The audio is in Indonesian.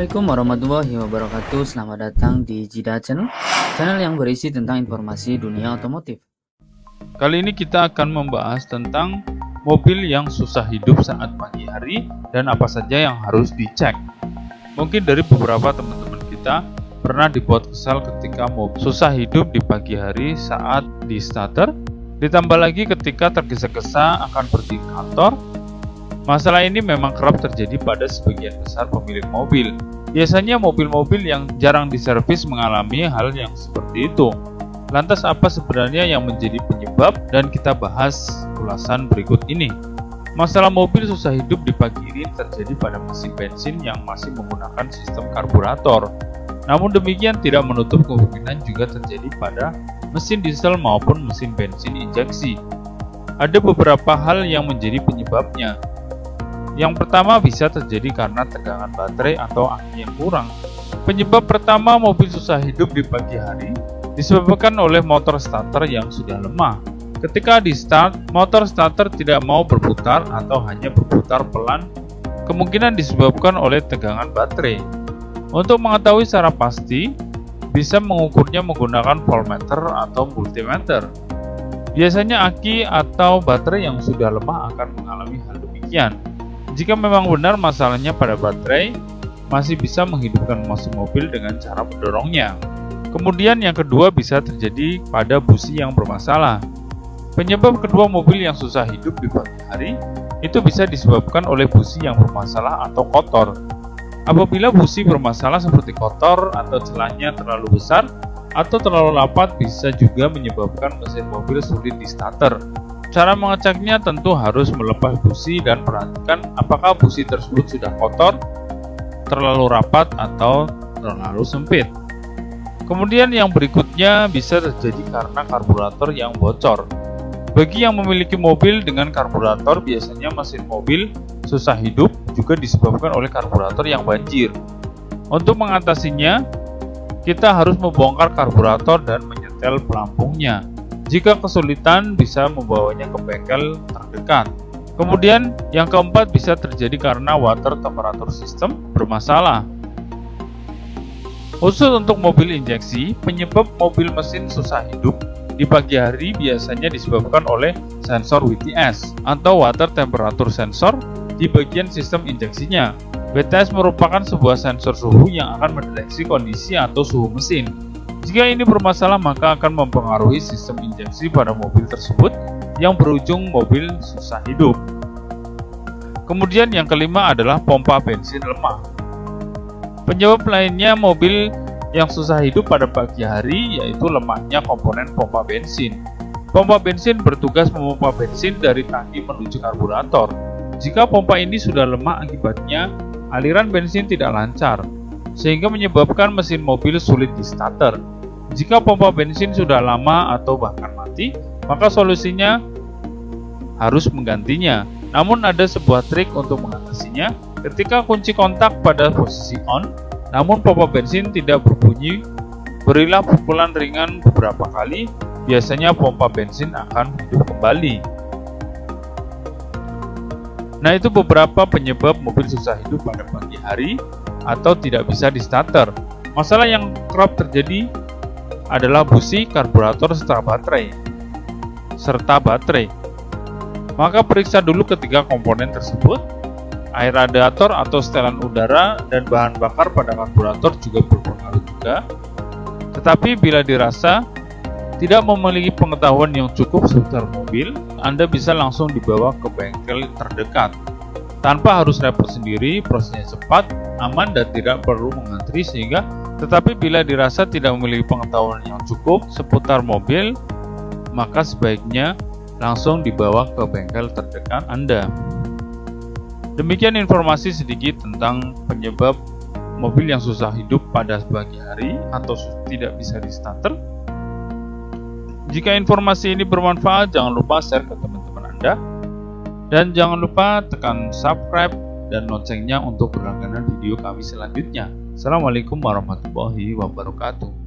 Assalamualaikum warahmatullahi wabarakatuh. Selamat datang di Jida Channel, channel yang berisi tentang informasi dunia otomotif. Kali ini kita akan membahas tentang mobil yang susah hidup saat pagi hari dan apa saja yang harus dicek. Mungkin dari beberapa teman-teman kita pernah dibuat kesal ketika mobil susah hidup di pagi hari saat di starter, ditambah lagi ketika tergesa-gesa akan pergi kantor. Masalah ini memang kerap terjadi pada sebagian besar pemilik mobil. Biasanya mobil-mobil yang jarang diservis mengalami hal yang seperti itu. Lantas apa sebenarnya yang menjadi penyebab, dan kita bahas ulasan berikut ini. Masalah mobil susah hidup di pagi ini terjadi pada mesin bensin yang masih menggunakan sistem karburator. Namun demikian tidak menutup kemungkinan juga terjadi pada mesin diesel maupun mesin bensin injeksi. Ada beberapa hal yang menjadi penyebabnya. Yang pertama bisa terjadi karena tegangan baterai atau aki yang kurang. Penyebab pertama mobil susah hidup di pagi hari disebabkan oleh motor starter yang sudah lemah. Ketika di start, motor starter tidak mau berputar atau hanya berputar pelan, kemungkinan disebabkan oleh tegangan baterai. Untuk mengetahui secara pasti, bisa mengukurnya menggunakan voltmeter atau multimeter. Biasanya aki atau baterai yang sudah lemah akan mengalami hal demikian. Jika memang benar masalahnya pada baterai, masih bisa menghidupkan mesin mobil dengan cara mendorongnya. Kemudian yang kedua bisa terjadi pada busi yang bermasalah. Penyebab kedua mobil yang susah hidup di pagi hari itu bisa disebabkan oleh busi yang bermasalah atau kotor. Apabila busi bermasalah seperti kotor atau celahnya terlalu besar atau terlalu rapat, bisa juga menyebabkan mesin mobil sulit di starter. Cara mengeceknya tentu harus melepas busi dan perhatikan apakah busi tersebut sudah kotor, terlalu rapat, atau terlalu sempit. Kemudian yang berikutnya bisa terjadi karena karburator yang bocor. Bagi yang memiliki mobil dengan karburator, biasanya mesin mobil susah hidup juga disebabkan oleh karburator yang banjir. Untuk mengatasinya, kita harus membongkar karburator dan menyetel pelampungnya. Jika kesulitan, bisa membawanya ke bengkel terdekat. Kemudian yang keempat bisa terjadi karena water temperature system bermasalah. Khusus untuk mobil injeksi, penyebab mobil mesin susah hidup di pagi hari biasanya disebabkan oleh sensor WTS atau water temperature sensor di bagian sistem injeksinya. WTS merupakan sebuah sensor suhu yang akan mendeteksi kondisi atau suhu mesin. Jika ini bermasalah, maka akan mempengaruhi sistem injeksi pada mobil tersebut yang berujung mobil susah hidup. Kemudian yang kelima adalah pompa bensin lemah. Penyebab lainnya mobil yang susah hidup pada pagi hari yaitu lemahnya komponen pompa bensin. Pompa bensin bertugas memompa bensin dari tangki menuju karburator. Jika pompa ini sudah lemah, akibatnya aliran bensin tidak lancar, sehingga menyebabkan mesin mobil sulit di starter. Jika pompa bensin sudah lama atau bahkan mati, maka solusinya harus menggantinya. Namun ada sebuah trik untuk mengatasinya. Ketika kunci kontak pada posisi on, namun pompa bensin tidak berbunyi, berilah pukulan ringan beberapa kali, biasanya pompa bensin akan hidup kembali. Nah, itu beberapa penyebab mobil susah hidup pada pagi hari atau tidak bisa di starter. Masalah yang kerap terjadi adalah busi, karburator, serta baterai. Maka periksa dulu ketiga komponen tersebut. Air radiator atau setelan udara dan bahan bakar pada karburator juga berpengaruh juga. Tetapi bila dirasa tidak memiliki pengetahuan yang cukup seputar mobil, Anda bisa langsung dibawa ke bengkel terdekat. Tanpa harus repot sendiri, prosesnya cepat, aman, dan tidak perlu mengantri. Tetapi bila dirasa tidak memiliki pengetahuan yang cukup seputar mobil, maka sebaiknya langsung dibawa ke bengkel terdekat Anda. Demikian informasi sedikit tentang penyebab mobil yang susah hidup pada pagi hari atau tidak bisa di starter. Jika informasi ini bermanfaat, jangan lupa share ke teman-teman Anda. Dan jangan lupa tekan subscribe dan loncengnya untuk berlangganan video kami selanjutnya. Assalamualaikum warahmatullahi wabarakatuh.